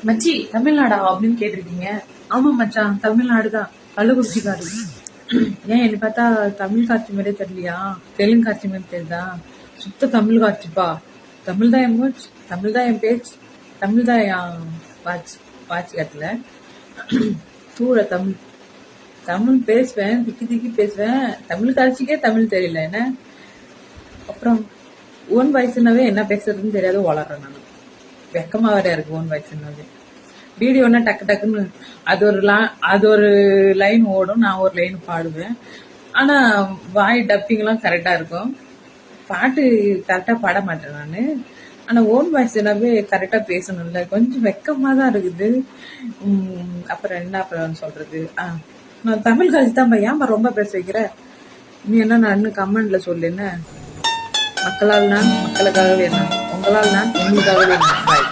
மச்சி தமிழ்நாடா அப்படின்னு கேட்டிருக்கீங்க. ஆமா மச்சான், தமிழ்நாடுதான், கள்ளக்குறிச்சிக்காரு. ஏன் என்ன பார்த்தா தமிழ் காட்சி மாதிரியே தெரியலையா? தெலுங்கு காட்சி மாதிரி தெரியுதா? சுத்த தமிழ் காட்சிப்பா. தமிழ் தான் என் மூச்சு, தமிழ் தான் என் பேச்சு, தமிழ் தான் என் வாட்ச் வாட்ச் கட்டல. தூர தமிழ் தமிழ் பேசுவேன், திக்கி திக்கி பேசுவேன். தமிழ் காட்சிக்கே தமிழ் தெரியல என்ன. அப்புறம் ஓன் வாய்ஸ்னாவே என்ன பேசுறதுன்னு தெரியாது வளர்றேன் நான். வெக்கமா வேற இருக்கு ஓன் வாய்ஸ்னாவே. வீடியோன்னா டக்கு டக்குன்னு அது ஒரு லைன் ஓடும், நான் ஒரு லைன் பாடுவேன். ஆனா வாய் டப்பிங் எல்லாம் கரெக்டா இருக்கும். பாட்டு கரெக்டா பாட மாட்டேன் நானு. ஆனா ஓன் வாய்ஸ்னாவே கரெக்டா பேசணும்ல, கொஞ்சம் வெக்கமா தான் இருக்குது. அப்புறம் சொல்றது, நான் தமிழ் காட்சி தான். ஏன்பா ரொம்ப பேச வைக்கிற நீ? என்ன நான் கமெண்ட்ல சொல்லு. என்ன மக்களால் நான் மக்களுக்காகவே, என்ன உங்களால் நான் உங்களுக்காகவே. பாய்.